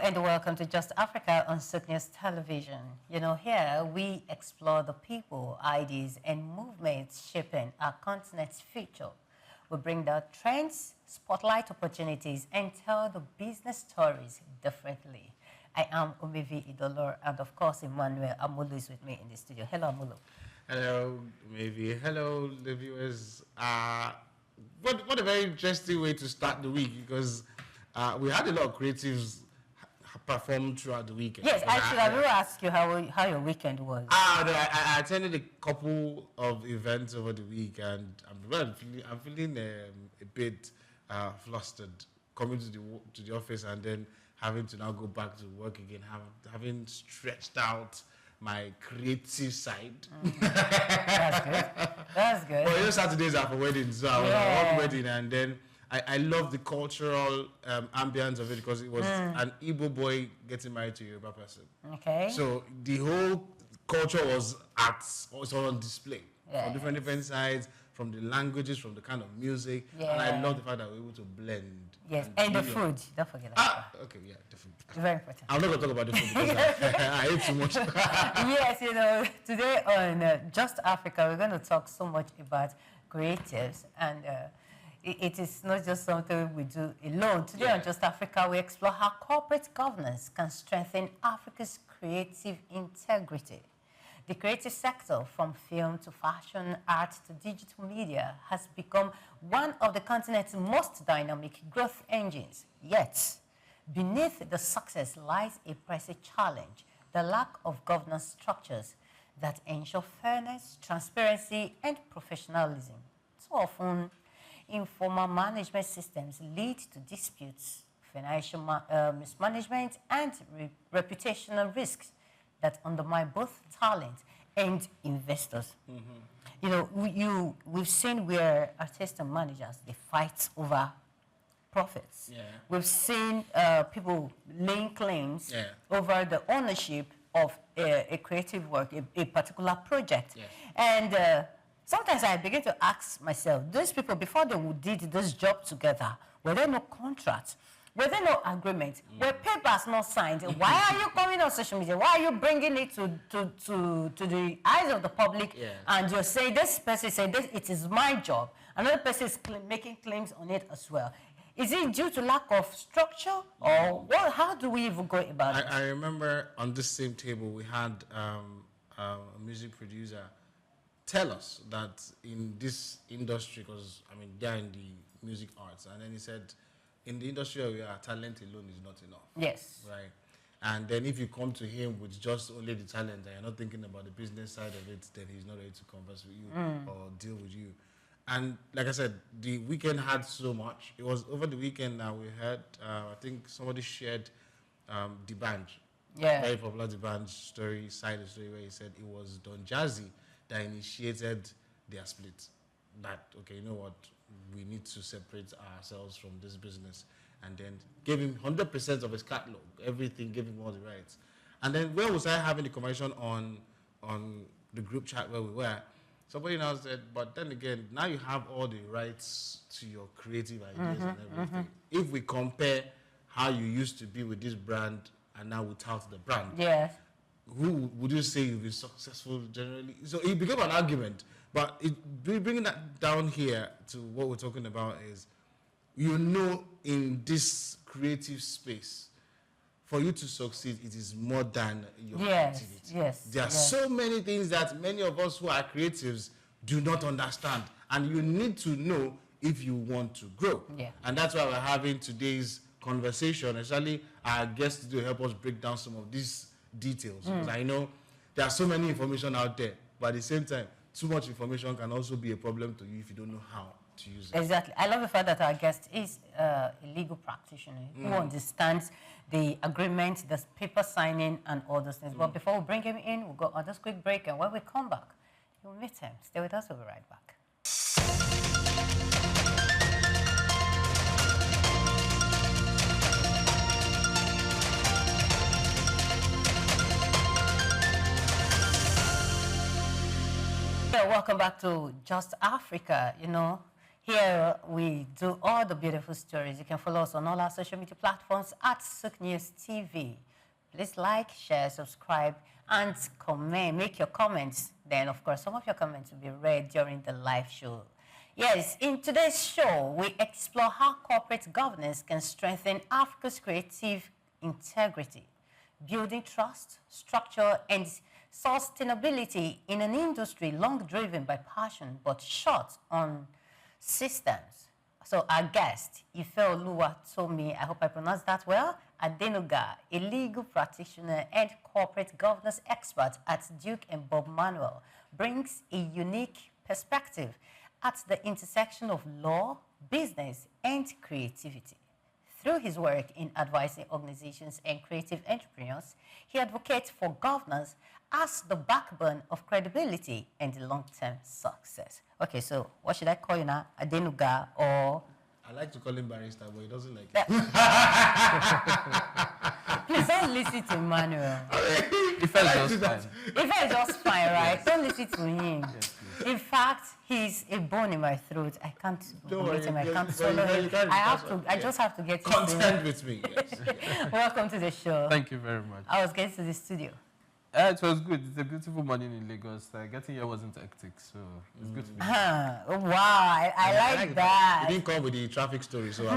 and welcome to Just Africa on Sook News Television. You know, here we explore the people, ideas, and movements shaping our continent's future. We bring down trends, spotlight opportunities, and tell the business stories differently. I am Umevi Idolor, and of course, Emmanuel Amulu is with me in the studio. Hello, Amulu. Hello, Umevi. Hello, the viewers. What a very interesting way to start the week, because we had a lot of creatives perform throughout the weekend. Yes, actually, I will ask you how your weekend was. No, I attended a couple of events over the week, and I'm feeling a bit flustered coming to the office and then having to now go back to work again, having stretched out my creative side. That's good. That's good. Well, you know, Saturdays are for weddings, so I was at one wedding, and then I love the cultural ambience of it, because it was an Igbo boy getting married to a Yoruba person. Okay. So the whole culture was on display from different sides, from the languages, from the kind of music, and I love the fact that we were able to blend. Yes, and the food. Don't forget that. Okay, yeah, definitely. Very important. I'm not going to talk about the food because I ate too much. Yes, you know, today on Just Africa, we're going to talk so much about creatives, and it is not just something we do alone. Today on Just Africa, we explore how corporate governance can strengthen Africa's creative integrity. The creative sector, from film to fashion, art to digital media, has become one of the continent's most dynamic growth engines. Yet, beneath the success lies a pressing challenge: the lack of governance structures that ensure fairness, transparency, and professionalism. So often, informal management systems lead to disputes, financial mismanagement, and reputational risks that undermine both talent and investors. You know, we've seen where artists and managers, they fight over profits. We've seen people laying claims over the ownership of a creative work, a particular project. And sometimes I begin to ask myself, those people, before they did this job together, were there no contracts? Were there no agreement? Were papers not signed? Why are you coming on social media? Why are you bringing it to the eyes of the public? And you're saying, this person said, it is my job. Another person is making claims on it as well. Is it due to lack of structure? Or how do we even go about it? I remember on this same table, we had a music producer tell us that in this industry, because, I mean, they're in the music arts, and then he said, in the industry where we are, talent alone is not enough. Yes. Right. And then if you come to him with just only the talent and you're not thinking about the business side of it, then he's not ready to converse with you or deal with you. And like I said, the weekend had so much. It was over the weekend that we had, I think somebody shared the band. Very popular the band story, side of the story, where he said it was Don Jazzy that initiated their split. That, okay, you know what, we need to separate ourselves from this business, and then gave him 100% of his catalog, everything, gave him all the rights. And then where was I having the conversation on the group chat where we were? Somebody now said, but then again, now you have all the rights to your creative ideas and everything. If we compare how you used to be with this brand and now without the brand, who would you say you've been successful generally? So it became an argument. But bringing that down here to what we're talking about is, you know, in this creative space, for you to succeed, it is more than your creativity. There are so many things that many of us who are creatives do not understand. And you need to know if you want to grow. And that's why we're having today's conversation. Especially our guests to help us break down some of these details. Because I know there are so many information out there, but at the same time, too much information can also be a problem to you if you don't know how to use it. Exactly. I love the fact that our guest is a legal practitioner who understands the agreement, the paper signing, and all those things. But before we bring him in, we'll go on this quick break, and when we come back, you'll meet him. Stay with us, we'll be right back. Welcome back to Just Africa. You know, Here we do all the beautiful stories. You can follow us on all our social media platforms at Sook News TV. Please like, share, subscribe, and comment. Make your comments. Then, of course, some of your comments will be read during the live show. Yes, in today's show, we explore how corporate governance can strengthen Africa's creative integrity, building trust, structure, and sustainability in an industry long driven by passion but short on systems. So our guest, Ifeoluwatomi, I hope I pronounced that well, Adenuga, a legal practitioner and corporate governance expert at Duke and Bob Manuel, brings a unique perspective at the intersection of law, business, and creativity. Through his work in advising organizations and creative entrepreneurs, he advocates for governance as the backbone of credibility and long-term success. Okay, so what should I call you now? Adenuga or... I like to call him barista, but he doesn't like it. Please don't listen to Emmanuel. Ife is just fine. Ife is just fine, right? Yes. Don't listen to him. Yes, in fact, he's a bone in my throat. I can't breathe him. I can't swallow him. I just have to get content with me. Yes. Welcome to the show. Thank you very much. I was getting to the studio. It was good. It's a beautiful morning in Lagos. Getting here wasn't hectic, so it's good to be here. Wow, I like that. You didn't come with the traffic story, so so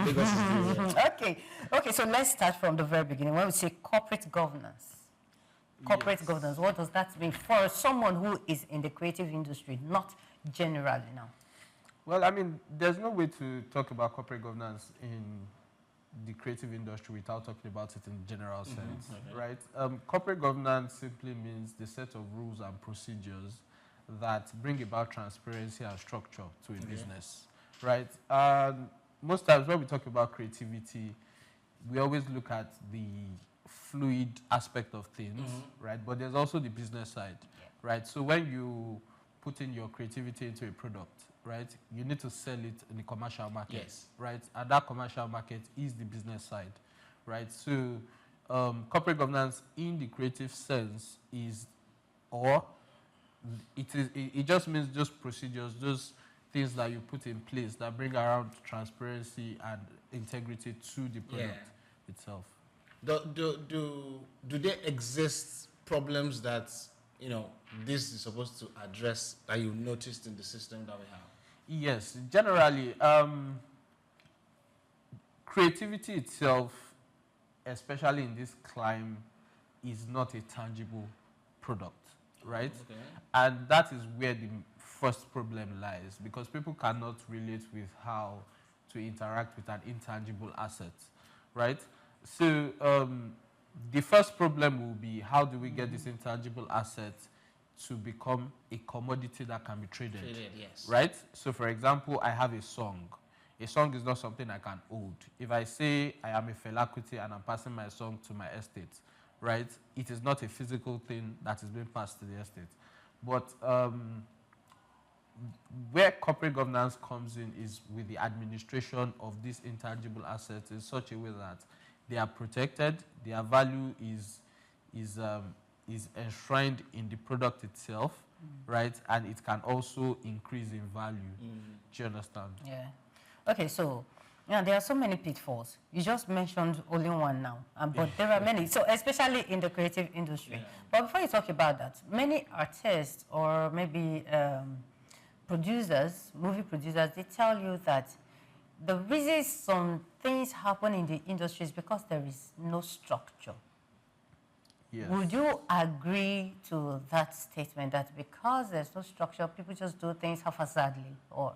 Lagos is the Okay, so let's start from the very beginning. When we say corporate governance, governance, what does that mean for someone who is in the creative industry, not generally now? Well, I mean, there's no way to talk about corporate governance in the creative industry without talking about it in general sense, right? Corporate governance simply means the set of rules and procedures that bring about transparency and structure to a business, right? Most times when we talk about creativity, we always look at the fluid aspect of things, right? But there's also the business side, right? So when you put in your creativity into a product, right, you need to sell it in the commercial market, right? And that commercial market is the business side, right? So corporate governance in the creative sense is, it just means just procedures, just things that you put in place that bring around transparency and integrity to the product itself. Do there exist problems that, you know, this is supposed to address that you noticed in the system that we have? Yes, generally, creativity itself, especially in this climate, is not a tangible product, right? Okay. And that is where the first problem lies, because people cannot relate with how to interact with an intangible asset, right? So the first problem will be, how do we get this intangible asset to become a commodity that can be traded, right? So for example, I have a song. A song is not something I can hold. If I say I am Ifeoluwatomi and I'm passing my song to my estate, right, it is not a physical thing that is being passed to the estate. But where corporate governance comes in is with the administration of these intangible assets in such a way that they are protected, their value is enshrined in the product itself, right? And it can also increase in value. Do you understand? Yeah. Okay, so there are so many pitfalls. You just mentioned only one now, but there are many. So especially in the creative industry. But before you talk about that, many artists or maybe producers, movie producers, they tell you that the reason some things happen in the industry is because there is no structure. Yes. Would you agree to that statement, that because there's no structure, people just do things haphazardly? Or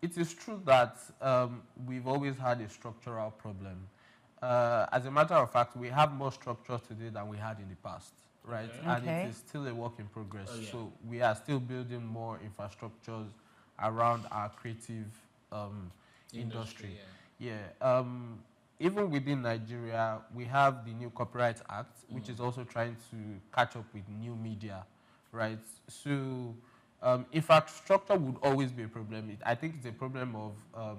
it is true that we've always had a structural problem. As a matter of fact, we have more structure today than we had in the past, right? Okay. And it is still a work in progress. So we are still building more infrastructures around our creative industry. Even within Nigeria, we have the new Copyright Act, which is also trying to catch up with new media, right? So infrastructure would always be a problem. I think it's a problem of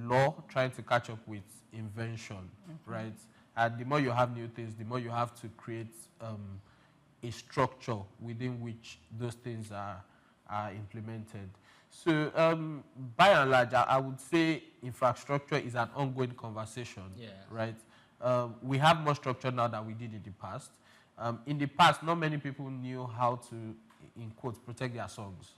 law trying to catch up with invention, right? And the more you have new things, the more you have to create a structure within which those things are implemented. So, by and large, I would say infrastructure is an ongoing conversation, right? We have more structure now than we did in the past. In the past, not many people knew how to, in quotes, protect their songs,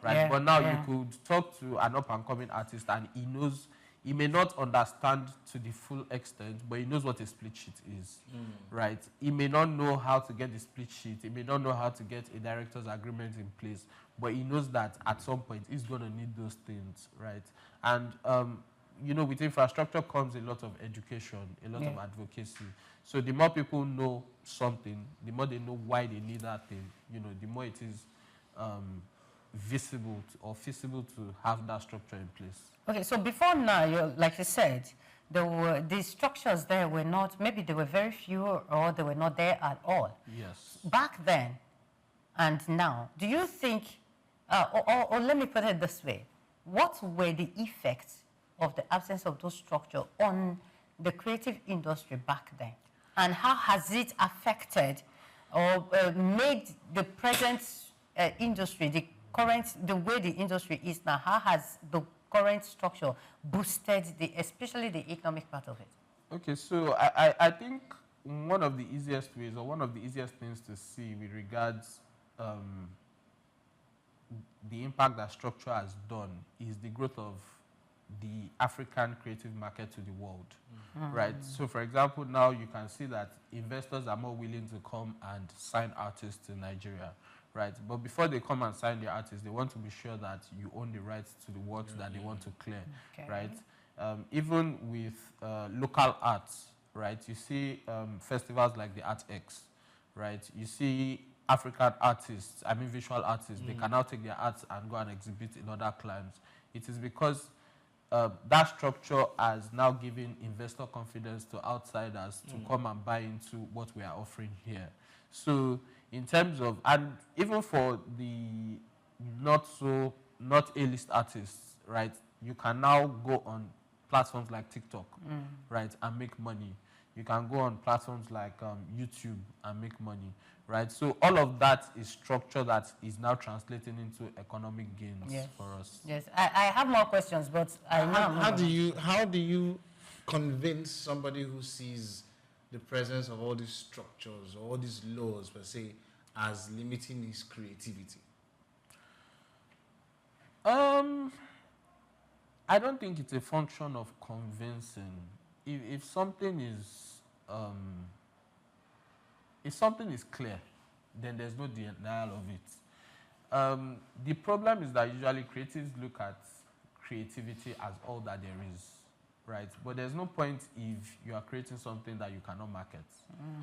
right? Yeah, but now yeah. you could talk to an up-and-coming artist and he knows, he may not understand to the full extent, but he knows what a split sheet is, right? He may not know how to get the split sheet. He may not know how to get a director's agreement in place, but he knows that at some point he's going to need those things, right? And, you know, with infrastructure comes a lot of education, a lot of advocacy. So the more people know something, the more they know why they need that thing, you know, the more it is visible or feasible to have that structure in place. Okay, so before now, like you said, the structures there were not, maybe there were very few or they were not there at all. Yes. Back then and now, do you think, or let me put it this way, what were the effects of the absence of those structures on the creative industry back then? And how has it affected or made the present industry, the way the industry is now, how has the current structure boosted especially the economic part of it? Okay, so I think one of the easiest ways or one of the easiest things to see with regards the impact that structure has done is the growth of the African creative market to the world, right? So, for example, now you can see that investors are more willing to come and sign artists in Nigeria, right? But before they come and sign the artists, they want to be sure that you own the rights to the works that they want to clear, right? Even with local arts, right? You see festivals like the ArtX, right? You see African artists, I mean visual artists, they can now take their arts and go and exhibit in other climes. It is because that structure has now given investor confidence to outsiders to come and buy into what we are offering here. So in terms of, and even for the not A-list artists, right, you can now go on platforms like TikTok, right, and make money. You can go on platforms like YouTube and make money, right? So all of that is structure that is now translating into economic gains for us. Yes, I have more questions, but how do you convince somebody who sees the presence of all these structures or all these laws per se as limiting his creativity? I don't think it's a function of convincing. If something is clear, then there's no denial of it. The problem is that usually creatives look at creativity as all that there is, right? But there's no point if you are creating something that you cannot market,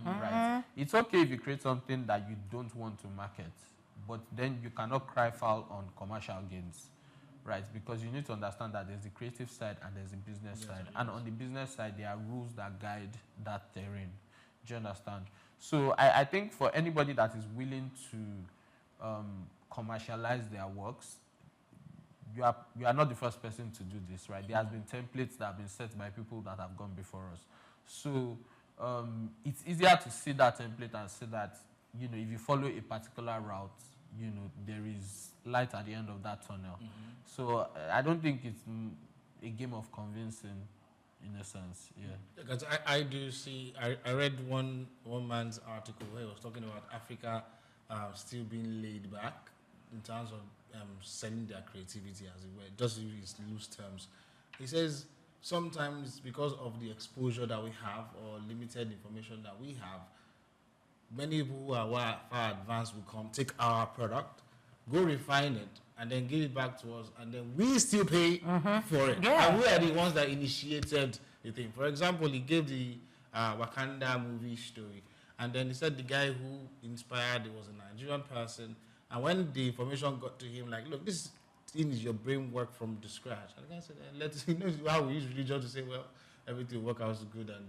right? It's okay if you create something that you don't want to market, but then you cannot cry foul on commercial gains, right? Because you need to understand that there's the creative side and there's the business side. And on the business side, there are rules that guide that terrain. Do you understand? So I think for anybody that is willing to commercialize their works, you are not the first person to do this, right? There has been templates that have been set by people that have gone before us. So it's easier to see that template and say that, you know, if you follow a particular route, you know, there is light at the end of that tunnel. So I don't think it's a game of convincing, in a sense, Because I do see, I read one man's article where he was talking about Africa still being laid back in terms of selling their creativity, as it were, just in loose terms. He says sometimes because of the exposure that we have or limited information that we have, many people who are far advanced will come, take our product, go refine it, and then give it back to us, and then we still pay for it. And we are the ones that initiated the thing. For example, he gave the Wakanda movie story, and then he said the guy who inspired it was a Nigerian person, and when the information got to him, like, look, this thing is your brain work from the scratch. And the guy said, let's, you know how we use religion to say, well, everything will work out good, and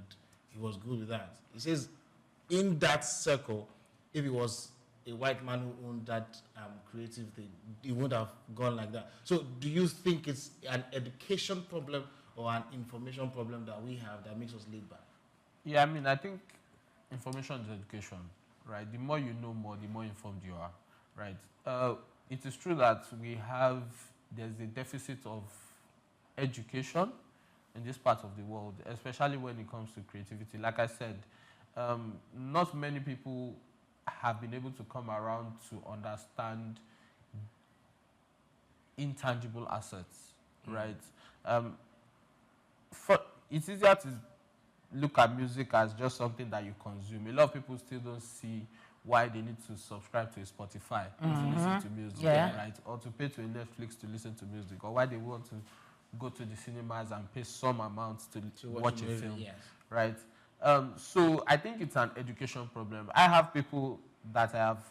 he was good with that. He says, in that circle, if it was a white man who owned that creative thing, it would have gone like that. So do you think it's an education problem or an information problem that we have that makes us laid back? Yeah, I mean, I think information is education, right? The more you know more, the more informed you are, right? It is true that we have there's a deficit of education in this part of the world, especially when it comes to creativity. Like I said, not many people have been able to come around to understand intangible assets, right? It's easier to look at music as just something that you consume. A lot of people still don't see why they need to subscribe to a Spotify to listen to music, right? Or to pay to a Netflix to listen to music, or why they want to go to the cinemas and pay some amount to watch a film, right? So I think it's an education problem. I have people that I have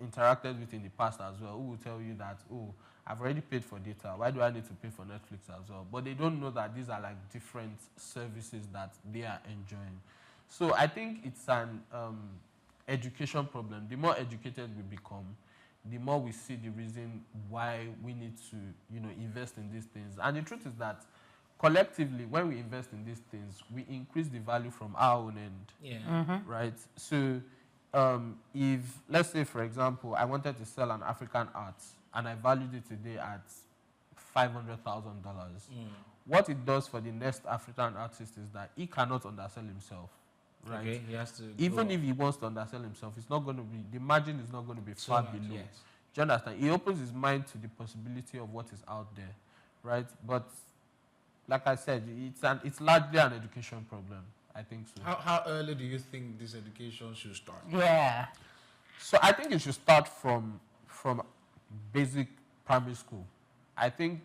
interacted with in the past as well who will tell you that, oh, I've already paid for data. Why do I need to pay for Netflix as well? But they don't know that these are like different services that they are enjoying. So I think it's an education problem. The more educated we become, the more we see the reason why we need to, invest in these things. And the truth is that collectively, when we invest in these things, we increase the value from our own end, right? So if, let's say, for example, I wanted to sell an African art and I valued it today at $500,000, what it does for the next African artist is that he cannot undersell himself, right? Okay, he has to even if he wants to undersell himself, it's not going to be, the margin is not going to be far below. Yes. Do you understand? He opens his mind to the possibility of what is out there, right? But like I said, it's largely an education problem. I think so. How early do you think this education should start? Yeah. So I think it should start from basic primary school. I think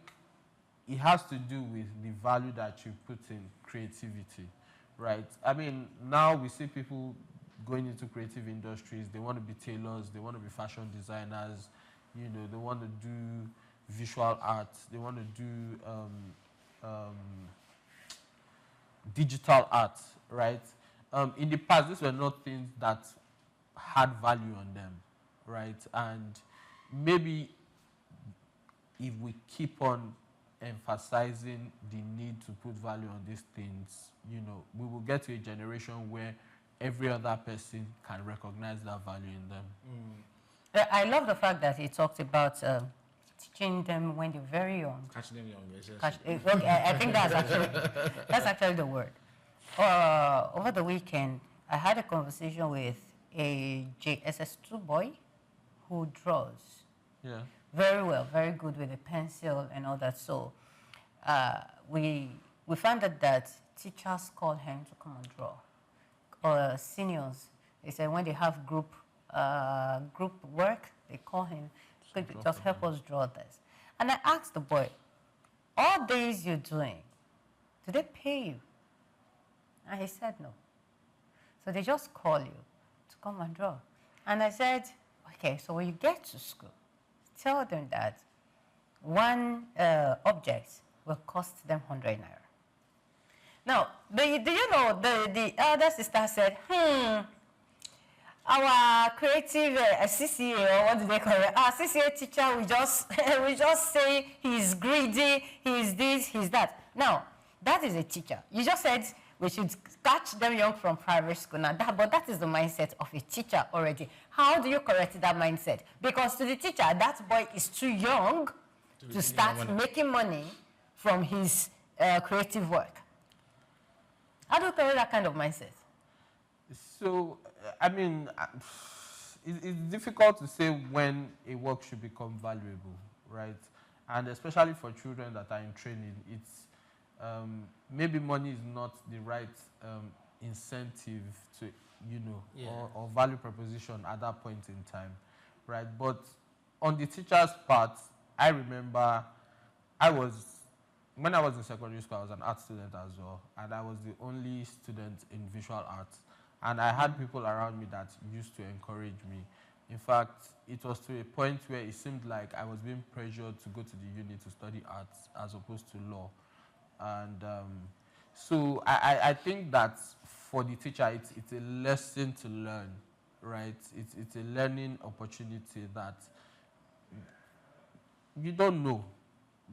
it has to do with the value that you put in creativity, right? I mean, now we see people going into creative industries. They want to be tailors, they want to be fashion designers, they want to do visual art, they want to do digital art, right? In the past, these were not things that had value on them, right? And maybe if we keep on emphasizing the need to put value on these things, we will get to a generation where every other person can recognize that value in them. I love the fact that he talked about teaching them when they're very young. Catching them young, Okay, I think that's actually the word. Over the weekend, I had a conversation with a JSS2 boy who draws. Yeah. Very well, very good with a pencil and all that. So we found out that teachers call him to come and draw. Or seniors, they say when they have group work, they call him, could you just help us draw this? And I asked the boy, all days you're doing, do they pay you? And he said no. So they just call you to come and draw. And I said, okay, so when you get to school, tell them that one object will cost them 100 naira. Now, do you know, the elder sister said, our creative CCA, or what do they call it? Our CCA teacher, we just say he's greedy, he's this, he's that. Now, that is a teacher. You just said we should catch them young from primary school now, but that is the mindset of a teacher already. How do you correct that mindset? Because to the teacher, that boy is too young to start making money from his creative work. How do you correct that kind of mindset? So, I mean, it's difficult to say when a work should become valuable, right? And especially for children that are in training, it's maybe money is not the right incentive to, or value proposition at that point in time, right? But on the teacher's part, I remember when I was in secondary school, I was an art student as well, and I was the only student in visual arts. And I had people around me that used to encourage me. In fact, it was to a point where it seemed like I was being pressured to go to the uni to study arts as opposed to law. And so I think that for the teacher, it's a lesson to learn, right? It's a learning opportunity that you don't know,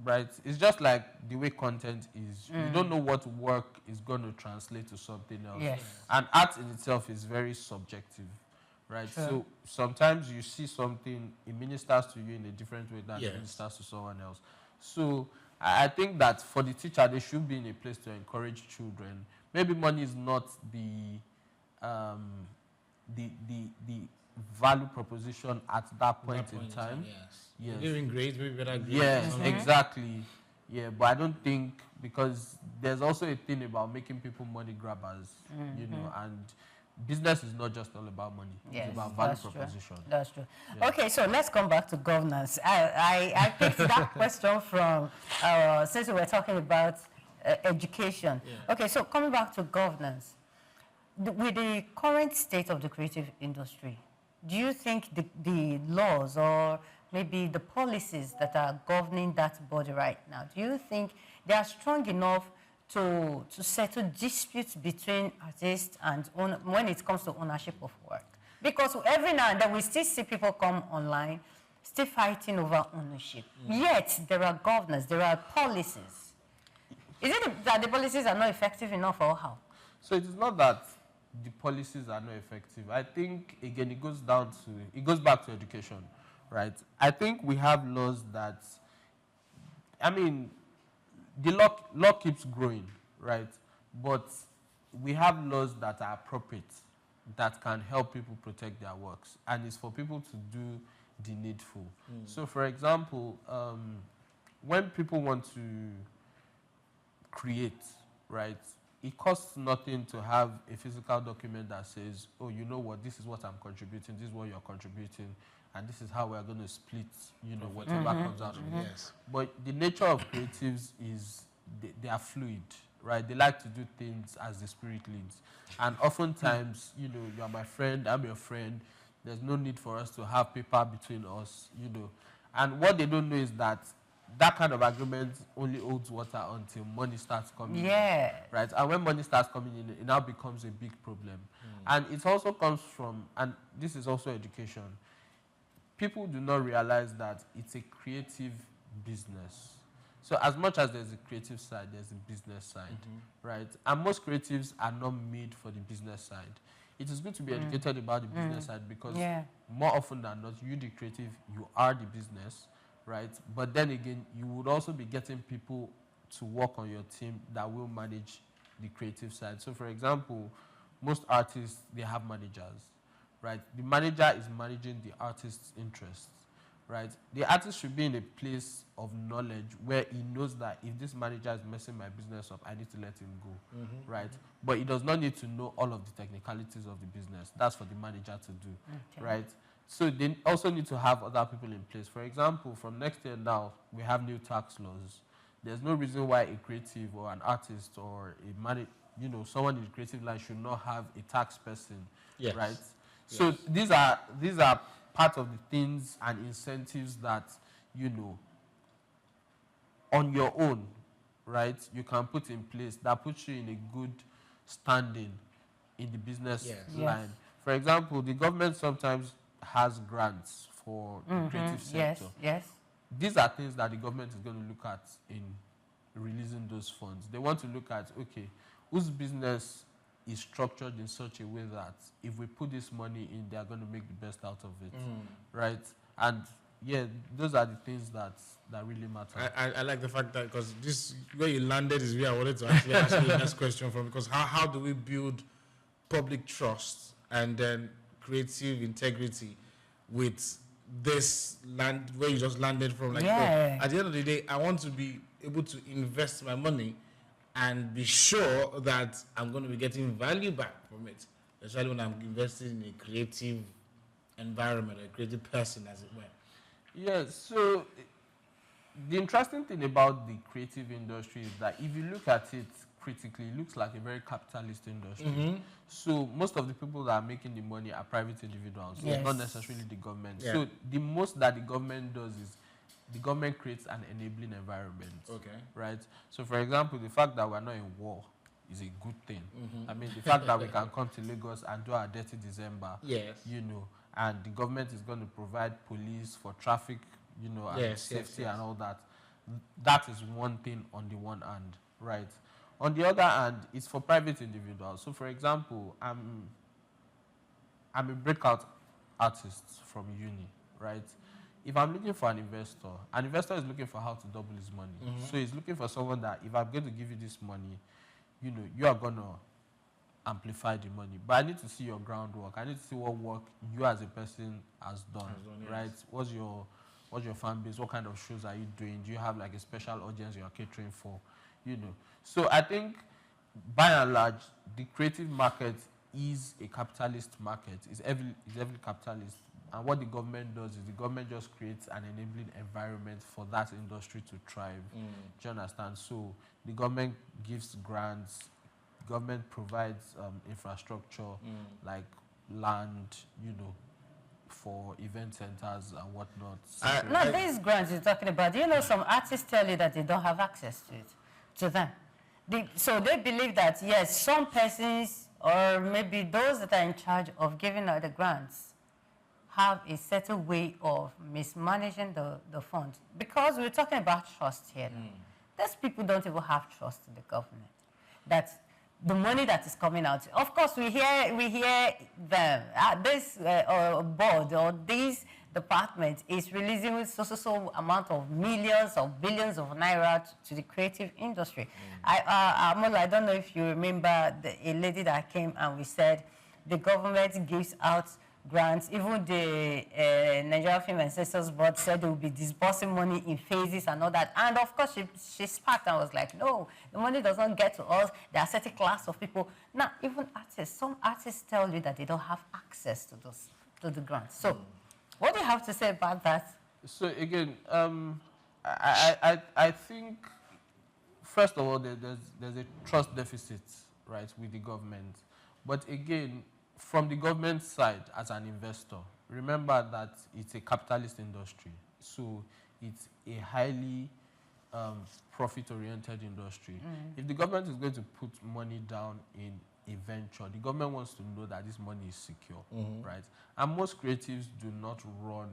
right? It's just like the way content is. You don't know what work is going to translate to something else. Yes. And art in itself is very subjective, right? Sure. So sometimes you see something, it ministers to you in a different way than it ministers to someone else. So I think that for the teacher, they should be in a place to encourage children. Maybe money is not um, the value proposition at that point in time. Yes. Yes. You're doing great, maybe better grades. Yes, exactly. Yeah, but I don't think, because there's also a thing about making people money grabbers, you know, and business is not just all about money. Yes, it's about value that's proposition. True. That's true. Yeah. Okay, so let's come back to governance. I picked that question from, since we were talking about education. Yeah. Okay, so coming back to governance, with the current state of the creative industry, do you think the laws or maybe the policies that are governing that body right now, do you think they are strong enough to settle disputes between artists and when it comes to ownership of work? Because every now and then we still see people come online still fighting over ownership. Yet there are governors, there are policies. Is it that the policies are not effective enough, or how? So it is not that the policies are not effective. I think, again, it goes back to education, right? I think we have laws that, I mean, the law keeps growing, right? But we have laws that are appropriate, that can help people protect their works, and it's for people to do the needful. So, for example, when people want to create, right, it costs nothing to have a physical document that says, oh, you know what, this is what I'm contributing, this is what you're contributing, and this is how we're going to split, you know, whatever comes out of it. Yes. But the nature of creatives is they are fluid, right? They like to do things as the spirit leads. And oftentimes, you know, you're my friend, I'm your friend, there's no need for us to have paper between us, you know. And what they don't know is that that kind of agreement only holds water until money starts coming in, right? And when money starts coming in, it now becomes a big problem. And it also comes from, and this is also education, people do not realize that it's a creative business. So as much as there's a creative side, there's a business side, right? And most creatives are not made for the business side. It is good to be educated about the business side, because more often than not, you, the creative, you are the business, right? But then again, you would also be getting people to work on your team that will manage the creative side. So for example, most artists, they have managers, right? The manager is managing the artist's interests, right? The artist should be in a place of knowledge where he knows that if this manager is messing my business up, I need to let him go, right? But he does not need to know all of the technicalities of the business. That's for the manager to do, right? So they also need to have other people in place. For example, from next year now, we have new tax laws. There's no reason why a creative or an artist or someone in the creative line should not have a tax person, right? Yes. So these are part of the things and incentives that, you know, on your own, right, you can put in place that puts you in a good standing in the business line. For example, the government sometimes has grants for the creative sector. These are things that the government is going to look at in releasing those funds. They want to look at, okay, whose business is structured in such a way that if we put this money in, they are going to make the best out of it, right? And yeah, those are the things that really matter. I like the fact that, because this, where you landed is where I wanted to actually ask you the next question from, because how do we build public trust and then creative integrity with this land where you just landed from? Like, at the end of the day, I want to be able to invest my money and be sure that I'm going to be getting value back from it, especially when I'm investing in a creative environment, a creative person, as it were. Yeah, so the interesting thing about the creative industry is that if you look at it critically, it looks like a very capitalist industry. So most of the people that are making the money are private individuals, not necessarily the government. So the most that the government does is the government creates an enabling environment, right? So for example, the fact that we're not in war is a good thing. I mean, the fact that we can come to Lagos and do our dirty December, you know, and the government is going to provide police for traffic, you know, and safety and all that. That is one thing on the one hand, right? On the other hand, it's for private individuals. So for example, I'm a breakout artist from uni, right? if I'm looking for an investor is looking for how to double his money. So he's looking for someone that if I'm going to give you this money, you are going to amplify the money. But I need to see your groundwork. I need to see what work you as a person has done, right? Yes. What's your fan base? What kind of shows are you doing? Do you have like a special audience you're catering for? So I think by and large, the creative market is a capitalist market. It's heavily capitalist. And what the government does is the government just creates an enabling environment for that industry to thrive. Do you understand? So the government gives grants, government provides infrastructure like land, for event centers and whatnot. Now, these grants you're talking about, some artists tell you that they don't have access to them. So they believe that, yes, some persons or maybe those that are in charge of giving out the grants have a certain way of mismanaging the funds. Because we're talking about trust here. These people don't even have trust in the government. That the money that is coming out, of course, we hear them. This board or this department is releasing so amount of millions or billions of naira to the creative industry. I don't know if you remember a lady that came and we said the government gives out grants. Even the Nigeria Film Ancestors Board said they will be disbursing money in phases and all that. And of course, she sparked and was like, no, the money does not get to us. There are certain class of people. Now, even artists, some artists tell you that they don't have access to the grants. So, what do you have to say about that? So again, I think, first of all, there's a trust deficit, right, with the government. But again, from the government side, as an investor, remember that it's a capitalist industry. So it's a highly profit-oriented industry. If the government is going to put money down in a venture, the government wants to know that this money is secure, right? And most creatives do not run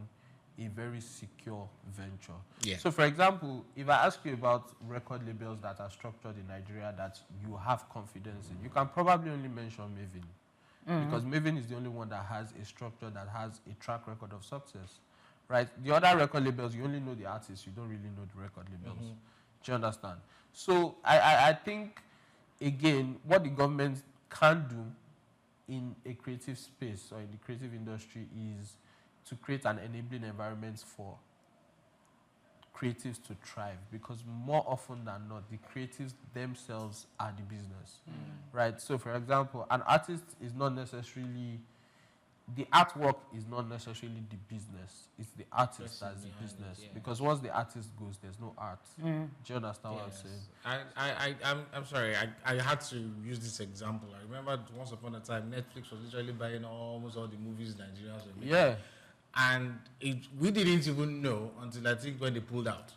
a very secure venture. Yeah. So for example, if I ask you about record labels that are structured in Nigeria that you have confidence in, you can probably only mention Maven. Because Maven is the only one that has a structure that has a track record of success, right? The other record labels, you only know the artists, you don't really know the record labels. Do you understand? So I think, again, what the government can do in a creative space or in the creative industry is to create an enabling environment for creatives to thrive, because more often than not, the creatives themselves are the business, right? So, for example, an artist is not necessarily, the artwork is not necessarily the business. It's the artist that's the business. Because once the artist goes, there's no art. Do you understand what I'm saying? I'm sorry. I had to use this example. I remember once upon a time, Netflix was literally buying almost all the movies Nigerians were making. Yeah. And we didn't even know until I think when they pulled out.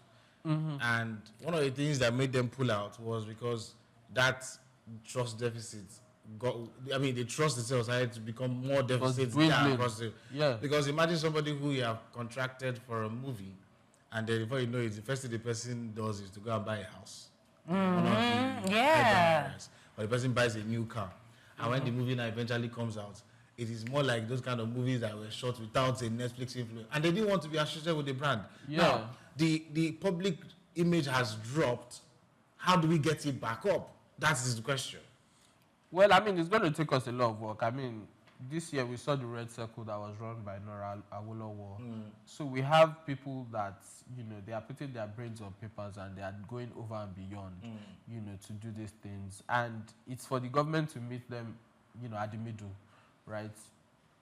And one of the things that made them pull out was because that trust deficit the trust itself started to become more deficit. Because imagine somebody who you have contracted for a movie, and then before you know it, the first thing the person does is to go and buy a house. Or the person buys a new car. And when the movie now eventually comes out, it is more like those kind of movies that were shot without a Netflix influence. And they didn't want to be associated with the brand. Now, the public image has dropped. How do we get it back up? That is the question. Well, it's going to take us a lot of work. This year we saw the Red Circle that was run by Nora Awolowo. So we have people that, they are putting their brains on papers and they are going over and beyond, to do these things. And it's for the government to meet them, at the middle. Right,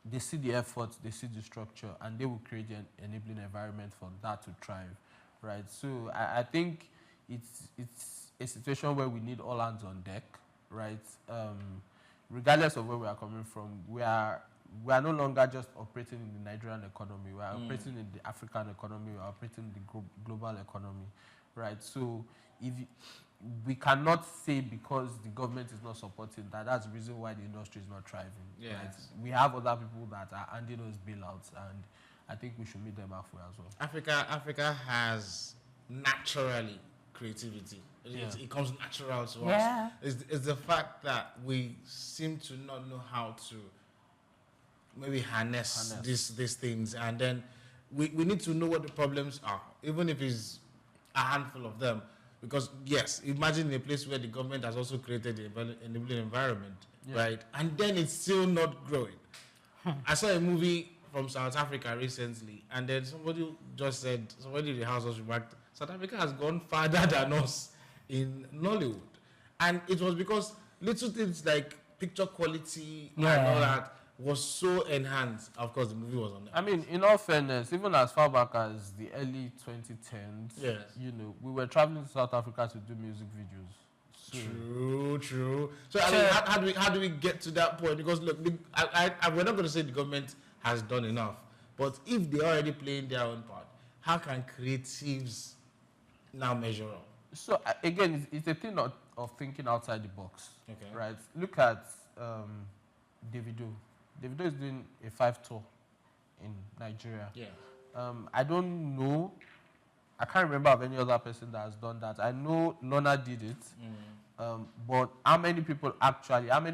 they see the effort, they see the structure, and they will create an enabling environment for that to thrive. Right, so I think it's a situation where we need all hands on deck. Right, regardless of where we are coming from, we are no longer just operating in the Nigerian economy. We are operating in the African economy. We are operating in the global economy. Right, so we cannot say because the government is not supporting that's the reason why the industry is not thriving. Yes. Right? We have other people that are handing us bailouts, and I think we should meet them halfway as well. Africa has naturally creativity. It comes natural to us. It's the fact that we seem to not know how to maybe harness these things, and then we need to know what the problems are, even if it's a handful of them. Because yes, imagine a place where the government has also created an enabling environment, right? And then it's still not growing. I saw a movie from South Africa recently, and then somebody in the house just remarked, South Africa has gone farther than us in Nollywood. And it was because little things like picture quality and all that was so enhanced. Of course, the movie was on there. I mean, in all fairness, even as far back as the early 2010s, Yes. you know, we were traveling to South Africa to do music videos. So, True. So I mean, how do we get to that point? Because look, we're not going to say the government has done enough, but if they're already playing their own part, how can creatives now measure up? So again, it's a thing of thinking outside the box, Okay. right? Look at Davido. Davido is doing a 5 tour in Nigeria. Yeah. I don't know. I can't remember of any other person that has done that. I know Lorna did it, but how many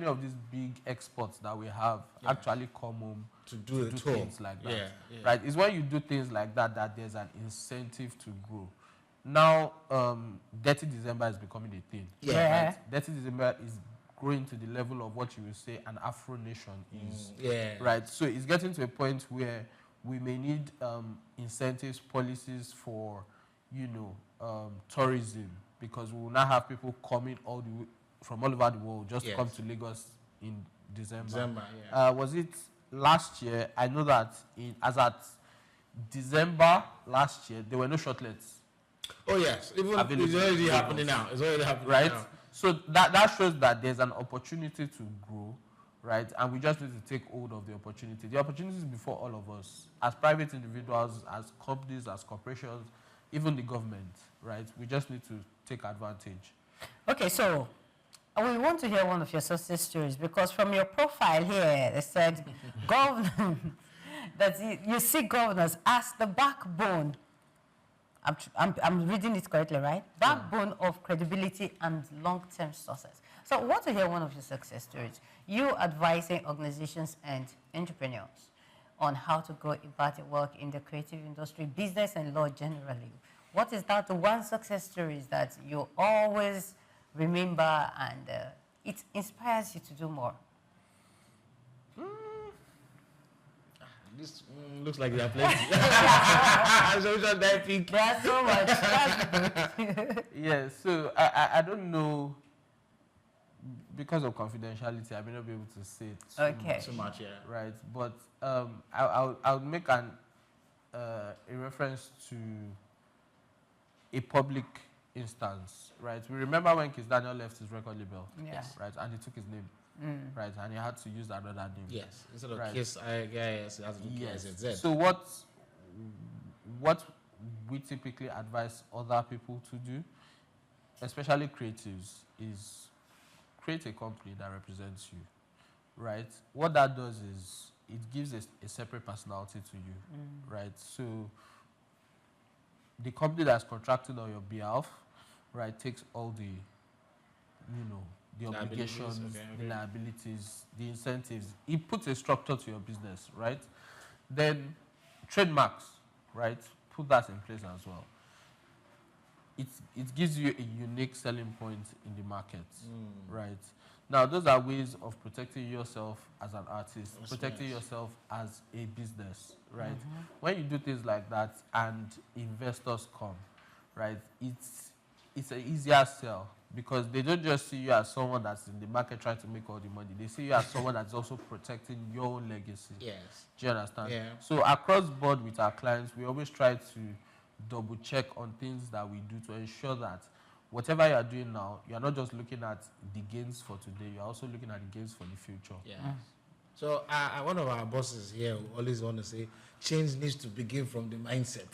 of these big exports that we have actually come home To do a tour. things like that? Yeah. Right? It's when you do things like that that there's an incentive to grow. Now, Dirty December is becoming a thing. Yeah. Right? Dirty December is growing to the level of what you will say an Afro nation is. Yeah. Right? So it's getting to a point where we may need incentives, policies for, tourism, because we will now have people coming from all over the world just to come to Lagos in December. Was it last year? I know that as at December last year, there were no shortlets. Oh yes, even it's already happening now. It's already happening right? now. So that shows that there's an opportunity to grow, right? And we just need to take hold of the opportunity. The opportunity is before all of us, as private individuals, as companies, as corporations, even the government, right? We just need to take advantage. Okay, so we want to hear one of your success stories, because from your profile here, it said that you see governors as the backbone. I'm reading it correctly, right? Backbone of credibility and long-term success. So I want to hear one of your success stories. You advising organizations and entrepreneurs on how to go about their work in the creative industry, business and law generally. What is that the one success story that you always remember and it inspires you to do more? This looks like they are plenty. There's so much. That's good. Yeah, so I don't know, because of confidentiality, I may not be able to say it too much, yeah. right? But I'll make a reference to a public instance, right? We remember when Kiss Daniel left his record label, right? And he took his name, right? And he had to use another name. Yes, instead of Kiss, it has to do KSZ. So what we typically advise other people to do, especially creatives, is create a company that represents you, right? What that does is it gives a separate personality to you, right? So the company that's contracted on your behalf, right, takes all the, the obligations, the liabilities, the incentives. It puts a structure to your business, right? Then trademarks, right? Put that in place as well. It gives you a unique selling point in the market, right? Now, those are ways of protecting yourself as an artist, protecting yourself as a business, right? When you do things like that and investors come, right, it's an easier sell, because they don't just see you as someone that's in the market trying to make all the money. They see you as someone that's also protecting your own legacy. Yes. Do you understand? Yeah. So across board with our clients, we always try to double check on things that we do to ensure that whatever you are doing now, you are not just looking at the gains for today, you are also looking at the gains for the future. Yeah. So one of our bosses here always want to say, change needs to begin from the mindset.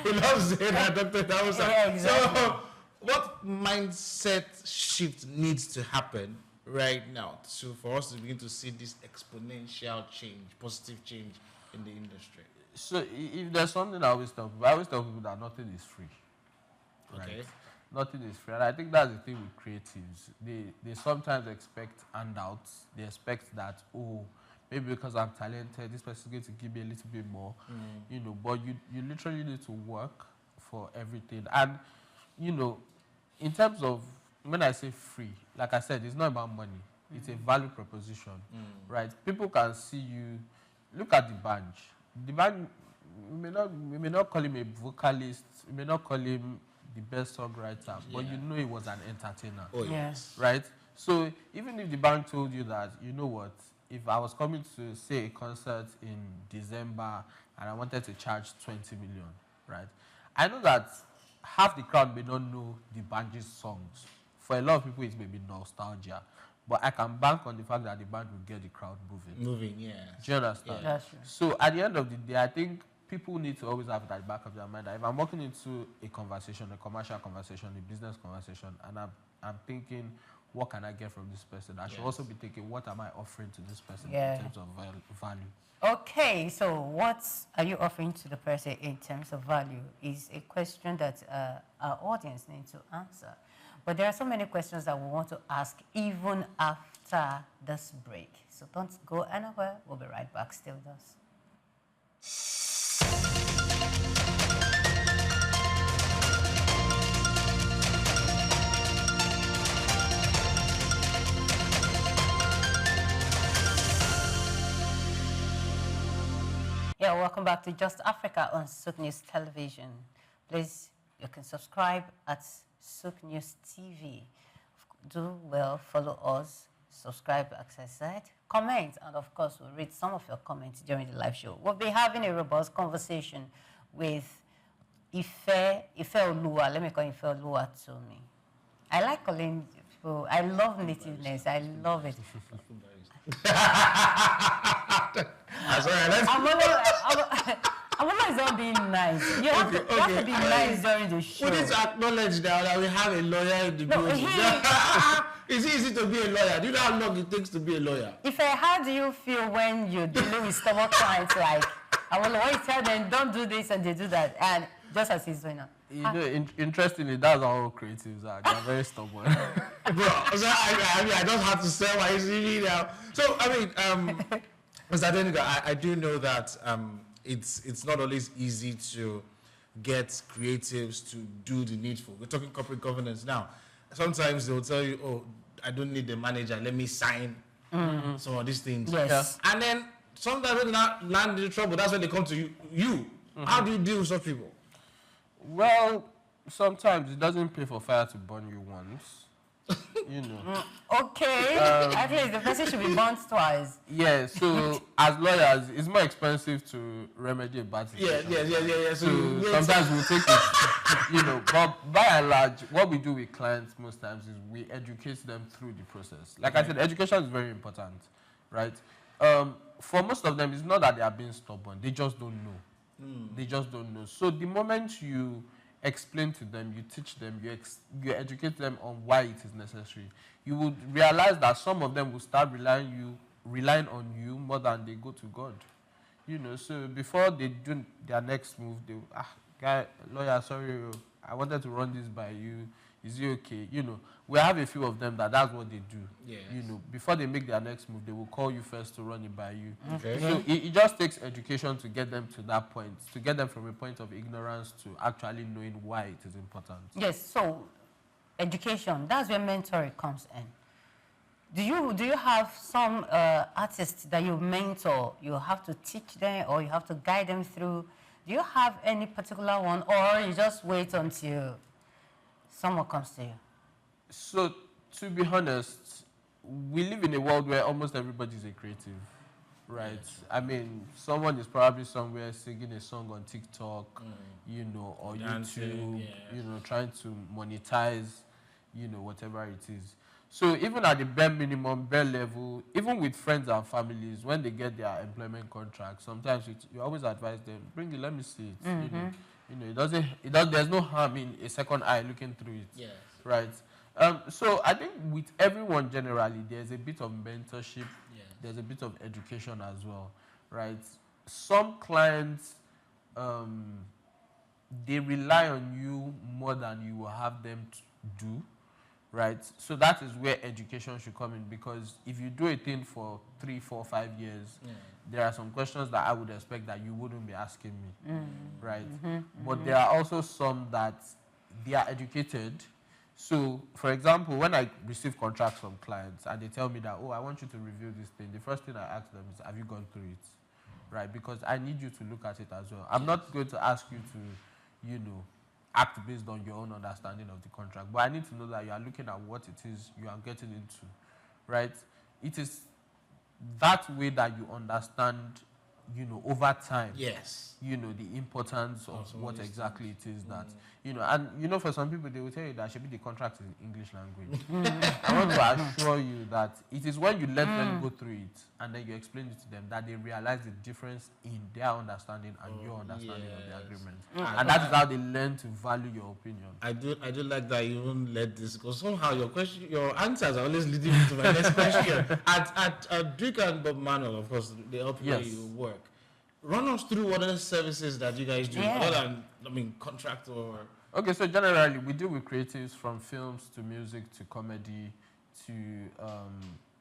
He loves saying that, Dr. Tausa. Yeah, exactly. So what mindset shift needs to happen right now for us to begin to see this exponential change, positive change in the industry? So if there's something I always tell people that nothing is free. Right? Okay. Nothing is free. And I think that's the thing with creatives. They sometimes expect handouts. They expect that, maybe because I'm talented, this person is going to give me a little bit more, you know, but you literally need to work for everything. And, you know, in terms of, when I say free, like I said, it's not about money. It's a value proposition, right? People can see you. Look at the band. The band, we may not call him a vocalist, we may not call him the best songwriter, but you know he was an entertainer. Oh, yes. Right? So even if the band told you that, you know what, if I was coming to, say, a concert in December and I wanted to charge 20 million, right? I know that half the crowd may not know the band's songs. For a lot of people, it may be nostalgia. But I can bank on the fact that the band will get the crowd moving. Moving, yeah. Do you understand? Yeah. That's true. So at the end of the day, I think people need to always have it at the back of their mind that if I'm walking into a conversation, a commercial conversation, a business conversation, and I'm thinking, what can I get from this person? I should also be thinking, what am I offering to this person in terms of value? Okay, so what are you offering to the person in terms of value is a question that our audience need to answer. But there are so many questions that we want to ask even after this break. So don't go anywhere. We'll be right back. Stay with us. Yeah, welcome back to Just Africa on Sook News Television. Please, you can subscribe at Sook News TV. Do well, follow us, subscribe, as I said, comment, and of course, we'll read some of your comments during the live show. We'll be having a robust conversation with Ifeoluwa. Let me call Ifeoluwatomi. I like calling people, I love nativeness, I love it. I'm always not being nice. You have to be nice during the show. We need to acknowledge now that we have a lawyer in the building. It's easy to be a lawyer. Do you know how long it takes to be a lawyer? How do you feel when you're dealing with stubborn clients like, I will always tell them, don't do this, and they do that, and just as he's doing now. You know, interestingly, that's how all creatives are. They're very stubborn. Bro, so I don't have to say why you see me now. So, I mean, Mr. Adenuga, I do know that it's not always easy to get creatives to do the needful. We're talking corporate governance now. Sometimes they'll tell you, oh, I don't need the manager, let me sign some of these things. Yes. And then sometimes when they land in trouble, that's when they come to you. How do you deal with such people? Well, sometimes it doesn't pay for fire to burn you once. You know. Okay. At least the person should be burnt twice. Yeah, so as lawyers, it's more expensive to remedy a bad situation. Yeah. So sometimes we'll take it, you know, but by and large, what we do with clients most times is we educate them through the process. Like I said, education is very important, right? For most of them, it's not that they are being stubborn. They just don't know. They just don't know. So the moment you explain to them, you teach them, you educate them on why it is necessary, you would realize that some of them will start relying on you more than they go to God. You know, so before they do their next move, they guy, lawyer, sorry, I wanted to run this by you. Is it okay? You know, we have a few of them that's what they do. Yes. You know, before they make their next move, they will call you first to run it by you. Okay. So it just takes education to get them to that point, to get them from a point of ignorance to actually knowing why it is important. Yes, so education, that's where mentoring comes in. Do you have some artists that you mentor, you have to teach them or you have to guide them through? Do you have any particular one, or you just wait until someone comes to you? So, to be honest, we live in a world where almost everybody is a creative, right? I mean, someone is probably somewhere singing a song on TikTok, you know, or YouTube, you know, trying to monetize, you know, whatever it is. So even at the bare minimum, bare level, even with friends and families, when they get their employment contract, sometimes you always advise them, bring it, let me see it. You know, there's no harm in a second eye looking through it. Yes. Right. So I think with everyone generally, there's a bit of mentorship. Yes. There's a bit of education as well, right? Some clients, they rely on you more than you will have them to do, right? So that is where education should come in, because if you do a thing for 3, 4, 5 years, there are some questions that I would expect that you wouldn't be asking me, right? But there are also some that they are educated. So, for example, when I receive contracts from clients and they tell me that, oh, I want you to review this thing, the first thing I ask them is, have you gone through it? Right? Because I need you to look at it as well. I'm not going to ask you to, act based on your own understanding of the contract, but I need to know that you are looking at what it is you are getting into, right? It is that way that you understand, over time. Yes. The importance of what exactly it is that, and for some people they will tell you that should be the contract in English language. I want to assure you that it is when you let them go through it and then you explain it to them that they realize the difference in their understanding and your understanding of the agreement. And that is how they learn to value your opinion. I do like that you won't let this go. Somehow your answers are always leading me to my next question. At Duke and Bob Manuel, of course, they help you where you work. Run us through what other services that you guys do, other than, contract or... Okay, so generally, we deal with creatives from films to music to comedy to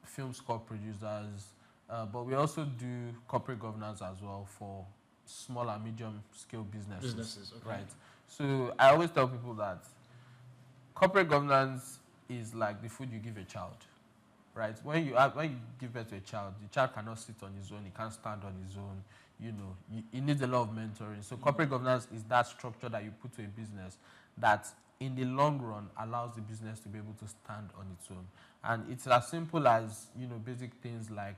film score producers, but we also do corporate governance as well for small and medium scale businesses. Okay. Right? So I always tell people that corporate governance is like the food you give a child. Right? When you give birth to a child, the child cannot sit on his own, he can't stand on his own. He needs a lot of mentoring. So corporate governance is that structure that you put to a business that in the long run allows the business to be able to stand on its own. And it's as simple as, basic things like,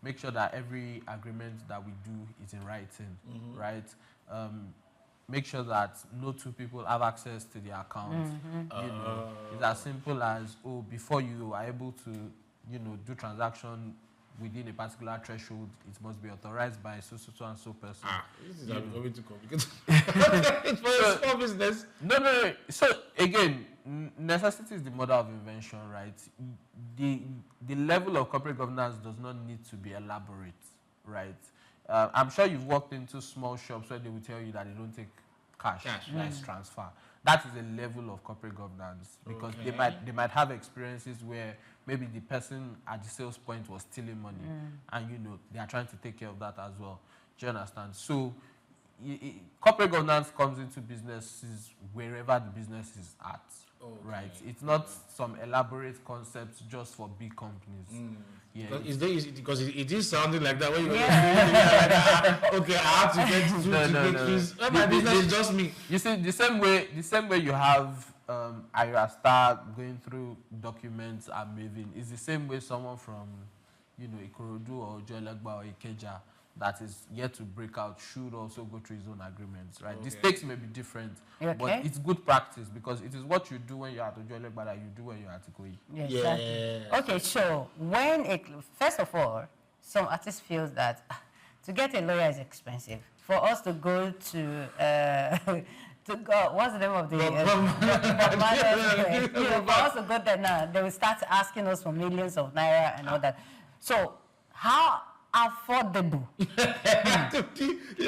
make sure that every agreement that we do is in writing, right? Make sure that no two people have access to the account. It's as simple as, before you are able to, do transaction within a particular threshold, it must be authorized by so and so person. This is going too complicated. It's for a small business. No. So again, necessity is the mother of invention, right? The level of corporate governance does not need to be elaborate, right? I'm sure you've walked into small shops where they will tell you that they don't take cash. That's transfer. That is a level of corporate governance, because they might have experiences where maybe the person at the sales point was stealing money, and they are trying to take care of that as well. Do you understand? So corporate governance comes into businesses wherever the business is at, right? It's not some elaborate concept just for big companies. Because it is sounding like that when you okay, I have to get to my business is just me. You see, the same way you have Ayra going through documents and moving, is the same way someone from Ikorodu or Joelegba or Ikeja that is yet to break out should also go through his own agreements, right? The stakes may be different, but it's good practice, because it is what you do when you're at Joelegba that you do when you're at Ikoyi. Exactly. Okay, so first of all, some artists feel that to get a lawyer is expensive. For us to go to what's the name of the for us to go there now, they will start asking us for millions of naira and all that. So how affordable? You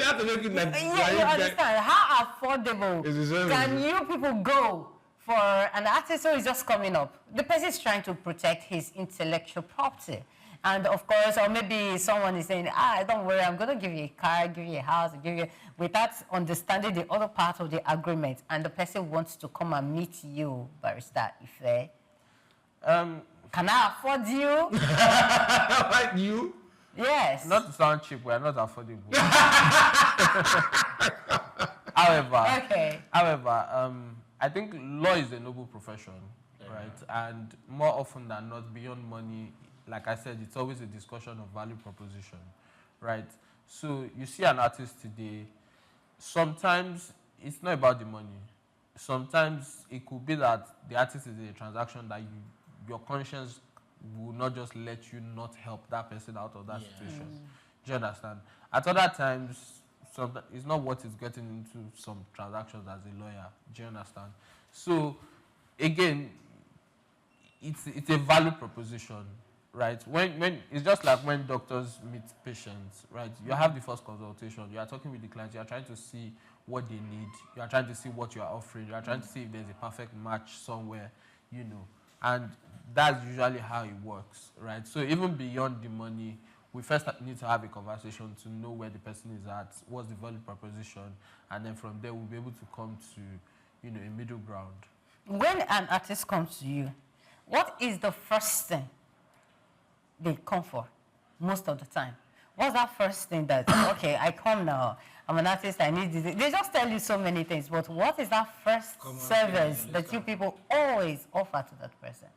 have to make it like you understand? How affordable can you people go for an artist who is just coming up? The person is trying to protect his intellectual property. And of course, or maybe someone is saying, don't worry, I'm going to give you a car, give you a house, without understanding the other part of the agreement. And the person wants to come and meet you, Barrister Ife. Can I afford you? Like you? Yes. Not to sound cheap, we are not affordable. However, I think law is a noble profession, right? And more often than not, beyond money, like I said, it's always a discussion of value proposition, right? So you see an artist today, sometimes it's not about the money. Sometimes it could be that the artist is in a transaction that your conscience will not just let you not help that person out of that situation. Do you understand? At other times, it's not what is getting into some transactions as a lawyer. Do you understand? So again, it's a value proposition. Right, when it's just like when doctors meet patients, right? You have the first consultation, you are talking with the client, you are trying to see what they need, you are trying to see what you are offering, you are trying to see if there's a perfect match somewhere, And that's usually how it works, right? So even beyond the money, we first need to have a conversation to know where the person is at, what's the value proposition, and then from there we'll be able to come to, a middle ground. When an artist comes to you, what is the first thing they come for most of the time? What's that first thing that, okay, I come now, I'm an artist, I need this. They just tell you so many things, but what is that first service that you people always offer to that person?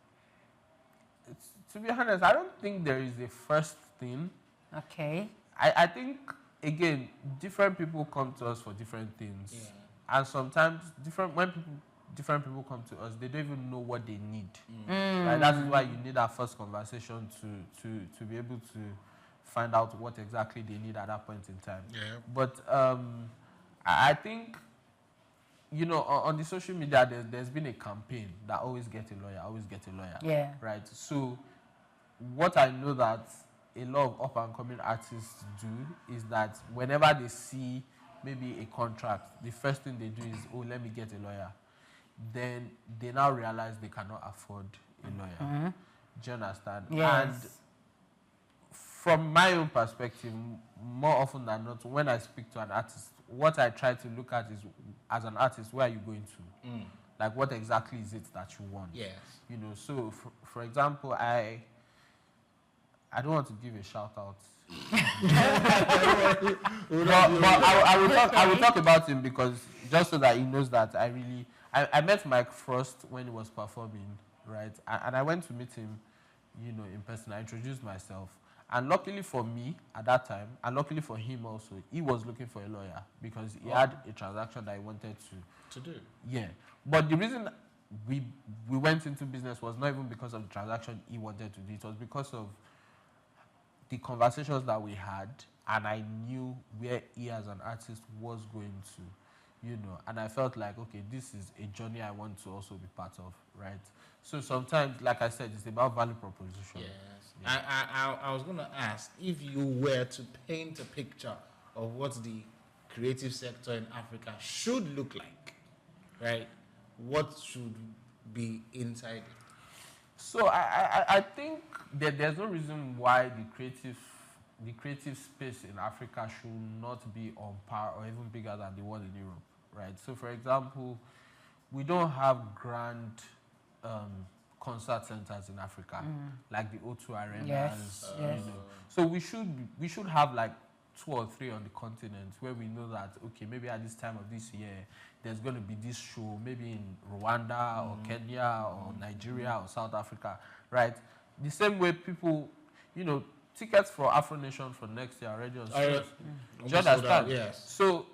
To be honest, I don't think there is a first thing. Okay. I think, again, different people come to us for different things. Yeah. And sometimes different people come to us, they don't even know what they need. Right? That is why you need that first conversation to be able to find out what exactly they need at that point in time. Yeah. But I think, on the social media, there's been a campaign that always get a lawyer, always get a lawyer. Yeah. Right? So what I know that a lot of up-and-coming artists do is that whenever they see maybe a contract, the first thing they do is, oh, let me get a lawyer. Then they now realize they cannot afford a lawyer. Do you understand? Yes. And from my own perspective, more often than not, when I speak to an artist, what I try to look at is, as an artist, where are you going to? Like, what exactly is it that you want? Yes. So for example, I don't want to give a shout out. but I will talk about him, because just so that he knows that I met Mike Frost when he was performing, right? And I went to meet him, in person. I introduced myself. And luckily for me at that time, and luckily for him also, he was looking for a lawyer because he had a transaction that he wanted to do. Yeah. But the reason we went into business was not even because of the transaction he wanted to do. It was because of the conversations that we had, and I knew where he as an artist was going to, and I felt like, okay, this is a journey I want to also be part of, right? So sometimes, like I said, it's about value proposition. Yes. Yeah. I was going to ask, if you were to paint a picture of what the creative sector in Africa should look like, right? What should be inside it? So I think that there's no reason why the creative space in Africa should not be on par or even bigger than the one in Europe, right? So, for example, we don't have grand concert centers in Africa, like the O2 Arenas. Yes. So we should have like 2 or 3 on the continent where we know that, okay, maybe at this time of this year, there's going to be this show, maybe in Rwanda or Kenya or Nigeria or South Africa, right? The same way people, tickets for Afro Nation for next year already on sale. Do you understand? Yes. So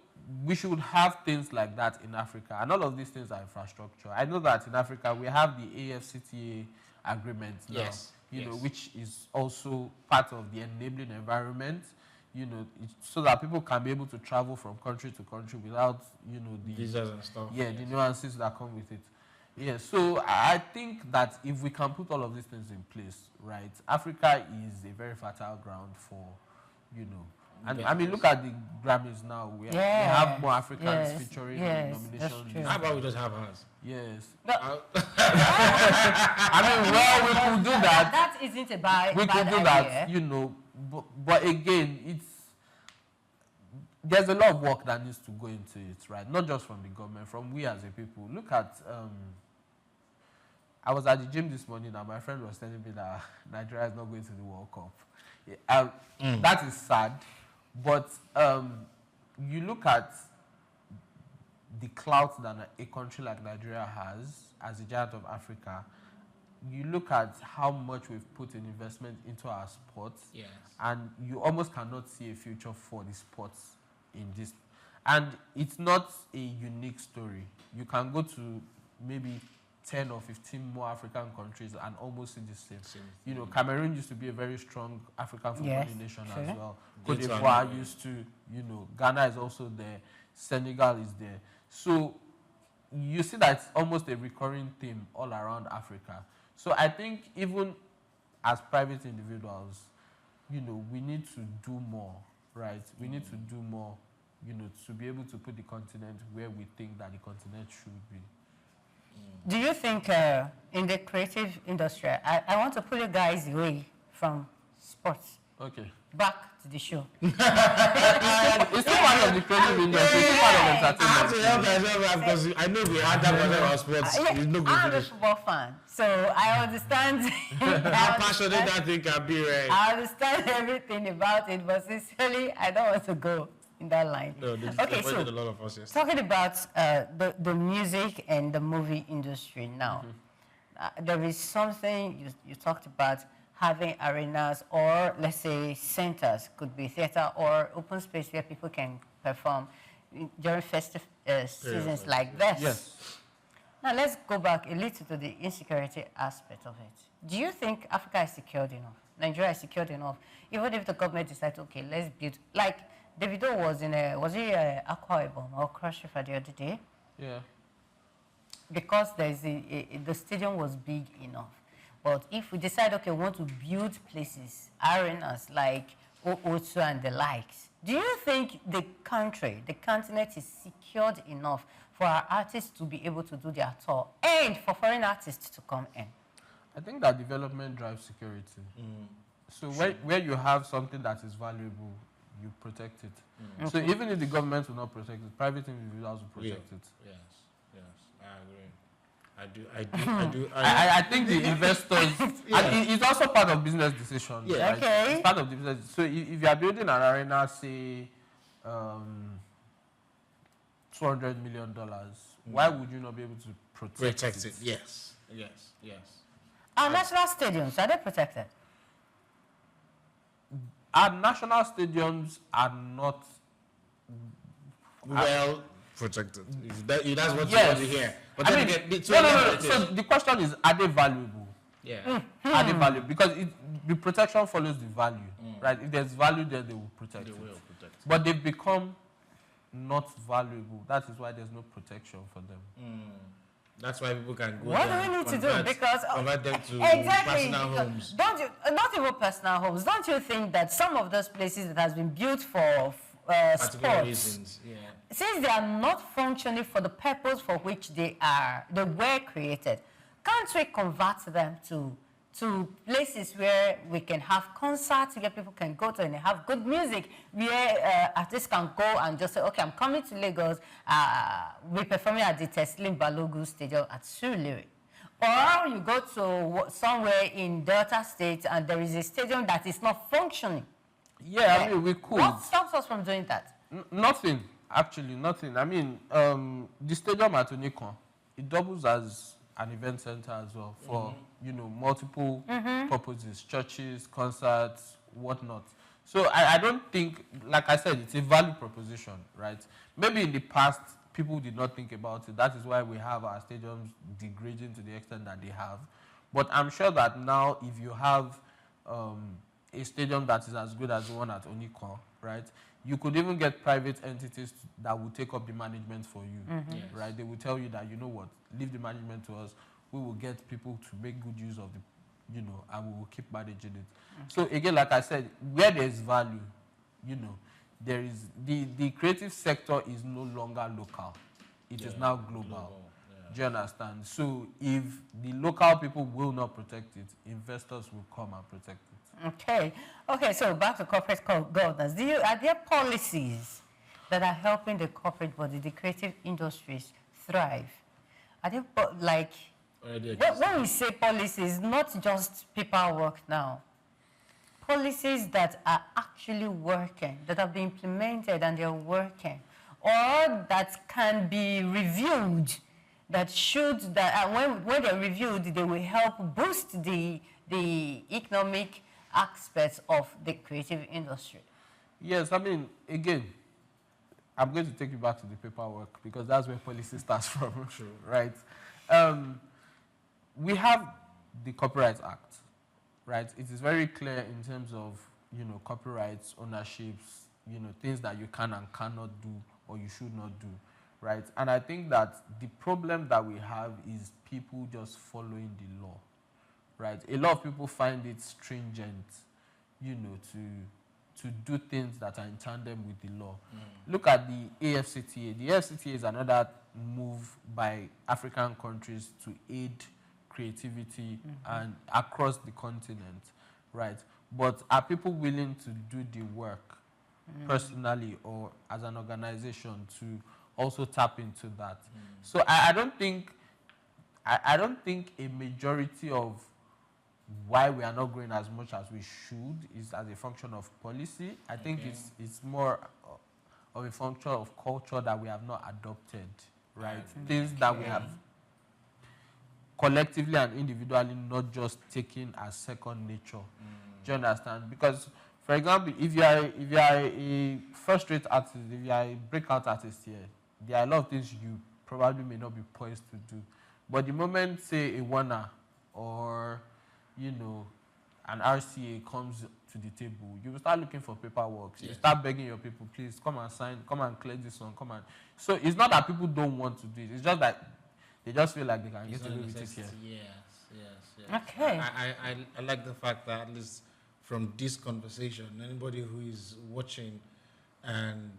we should have things like that in Africa, and all of these things are infrastructure. I know that in Africa we have the AFCTA agreement now, which is also part of the enabling environment, so that people can be able to travel from country to country without, the visas and stuff. Yeah, the nuances that come with it. Yeah, so I think that if we can put all of these things in place, right, Africa is a very fertile ground for, and I mean, look at the Grammys now. We have more Africans featuring nominations. How about we just have ours? Yes. I mean, well, we could do that. That isn't a bad We could do idea. that, but again, there's a lot of work that needs to go into it, right? Not just from the government, from we as a people. Look at, I was at the gym this morning and my friend was telling me that Nigeria is not going to the World Cup. That is sad, but you look at the clout that a country like Nigeria has as a giant of Africa. You look at how much we've put in investment into our sports, and you almost cannot see a future for the sports in this. And it's not a unique story. You can go to maybe 10 or 15 more African countries and almost see the same. Cameroon used to be a very strong African football nation as well. Cote d'Ivoire used to, Ghana is also there. Senegal is there. So you see that it's almost a recurring theme all around Africa. So I think even as private individuals, we need to do more, right? We need to do more, to be able to put the continent where we think that the continent should be. Do you think in the creative industry, I want to pull you guys away from sports. Okay. Back to the show. It's still part of the creative industry. It's still part of I have to entertainment. help myself because I know we had that one about sports. It's no good I'm a finish. football fan, so I understand. How passionate that thing can be, right? I understand everything about it, but sincerely, I don't want to go in that line. No, they Okay, so a lot of us yesterday. talking about the music and the movie industry now, there is something you talked about, having arenas or, let's say, centers, could be theater or open space where people can perform during festive seasons like this. Yes. Now let's go back a little to the insecurity aspect of it. Do you think Africa is secured enough? Nigeria is secured enough? Even if the government decides, okay, let's build, like Davido was in was he Akwa Ibom or Cross River the other day? Yeah. Because there's the stadium was big enough. But if we decide, okay, we want to build places, arenas like O2 and the likes, do you think the country, the continent is secured enough for our artists to be able to do their tour and for foreign artists to come in? I think that development drives security. So where you have something that is valuable, you protect it. So even if the government will not protect it, private individuals will protect it. Yes, I agree. I do. I think the investors, and it's also part of business decisions. Yeah. Right? Okay. It's part of the business. So if you are building an arena, say, $200 million, why would you not be able to protect it? Yes. Our national stadiums, are they protected? Our national stadiums are not Well protected. That's what you Yes. want to hear. But I then mean, again, no. So the question is, are they valuable? Yeah. Are they valuable? Because the protection follows the value, right? If there's value there, they will protect They it. will protect. But they've become not valuable. That is why there's no protection for them. That's why people can go What there do we and need to do? Because convert them to exactly, personal because homes. don't you? Not even personal homes. Don't you think that some of those places that has been built for Particular sports, reasons. Yeah. since they are not functioning for the purpose for which they were created, can't we convert them to places where we can have concerts, where people can go to and have good music, where artists can go and just say, okay, I'm coming to Lagos, we're performing at the Teslim Balogun Stadium at Surulere. Or you go to somewhere in Delta State and there is a stadium that is not functioning. Yeah, I mean, we could. What stops us from doing that? Nothing, actually, nothing. I mean, the stadium at Onikon, it doubles as an event center as well for, multiple purposes, churches, concerts, whatnot. So I don't think, like I said, it's a value proposition, right? Maybe in the past, people did not think about it. That is why we have our stadiums degrading to the extent that they have. But I'm sure that now, if you have a stadium that is as good as the one at Onikon, right? You could even get private entities that will take up the management for you, Yes. right? They will tell you that, you know what, leave the management to us. We will get people to make good use of the, and we will keep managing it. So again, like I said, where there is value, there is the creative sector is no longer local. It is now global. Do you understand? So if the local people will not protect it, investors will come and protect it. Okay, so back to corporate governance. Are there policies that are helping the corporate body, the creative industries thrive? Are there, when we say policies, not just paperwork now, policies that are actually working, that have been implemented and they're working, or that can be reviewed, when they're reviewed, they will help boost the economic aspects of the creative industry. Yes, I mean, again, I'm going to take you back to the paperwork because that's where policy starts from, right? We have the Copyright Act, right? It is very clear in terms of, copyrights, ownerships, things that you can and cannot do or you should not do, right? And I think that the problem that we have is people just following the law, right? A lot of people find it stringent, to to do things that are in tandem with the law. Look at the AFCTA. The AFCTA is another move by African countries to aid creativity and across the continent, right? But are people willing to do the work personally or as an organization to also tap into that? So I don't think a majority of why we are not growing as much as we should is as a function of policy. I think it's more of a function of culture that we have not adopted, right? Things that we have collectively and individually not just taken as second nature. Do you understand? Because, for example, if you are a first-rate artist, if you are a breakout artist here, there are a lot of things you probably may not be poised to do. But the moment, say, a Warner or, you know, an RCA comes to the table, you will start looking for paperwork. Yes. You start begging your people, please come and sign, come and clear this one, come and. So it's not that people don't want to do it. It's just that they just feel like they can get away with it here. Yes. Okay. I like the fact that at least from this conversation, anybody who is watching and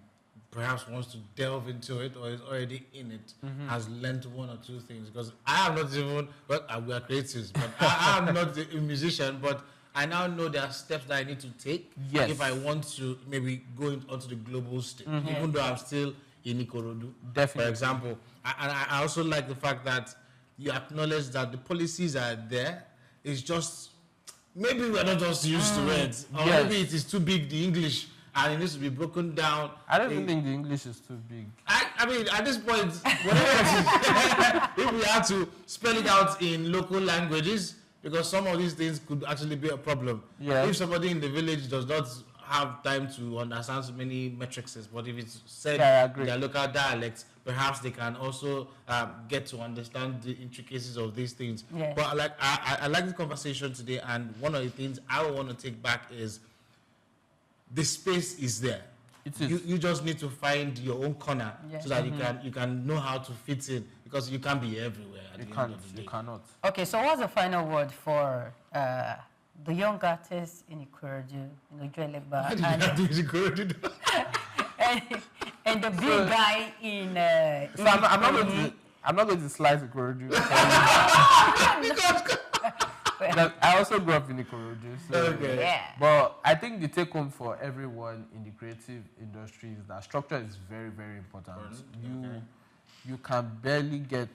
perhaps wants to delve into it or is already in it has learned one or two things. Because I am not even, but we are creatives, but I am not a musician, but I now know there are steps that I need to take if I want to maybe go onto the global stage, even though I'm still in Ikorodu. Definitely. For example, I also like the fact that you acknowledge that the policies are there. It's just, maybe we're not just used to it. Or maybe it is too big, the English, and it needs to be broken down. I don't even think the English is too big. I mean, at this point, whatever it is, if we had to spell it out in local languages, because some of these things could actually be a problem. Yeah. If somebody in the village does not have time to understand so many matrices, but if it's said in their local dialects, perhaps they can also get to understand the intricacies of these things. Yeah. But I like the conversation today, and one of the things I want to take back is the space is there. It is. You just need to find your own corner so that you can know how to fit in, because you can't be everywhere at the end of the day. You cannot. Okay, so what's the final word for the young artists in Ikorodu, Joeleba, and the big guy in So I'm not going to slice Ikorodu. I also grew up in Ikorodu. So But I think the take home for everyone in the creative industry is that structure is very, very important. You can barely get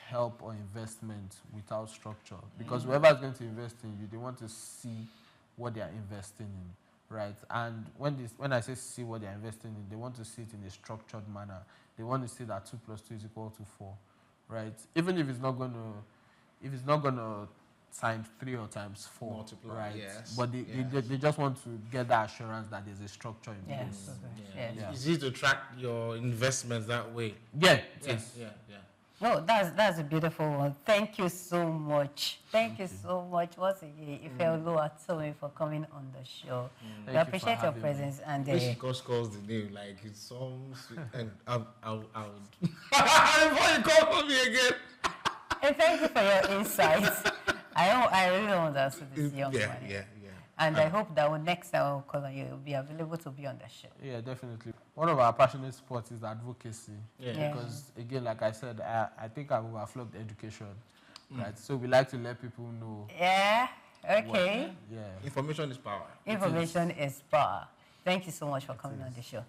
help or investment without structure, because whoever is going to invest in you, they want to see what they are investing in, right? And when I say see what they are investing in, they want to see it in a structured manner. They want to see that 2 + 2 is equal to 4, right? Even if it's not going to times 3 or times 4, multiply, right? Yes. But they just want to get that assurance that there's a structure in place. It's easy to track your investments that way. Yeah. No, that's a beautiful one. Thank you so much. Thank you so much once again, Ifeoluwatomi, for coming on the show. We appreciate your presence. And This calls the name like it's some and I'll before you call for me again. And thank you for your insights. I really want to answer this young man. Yeah. And I hope that next time I'll call on you, you'll be available to be on the show. Yeah, definitely. One of our passionate sports is advocacy. Yeah. Because, again, like I said, I think I've overflogged education, right? So we like to let people know. Yeah, okay. Information is power. Information is power. Thank you so much for coming on the show.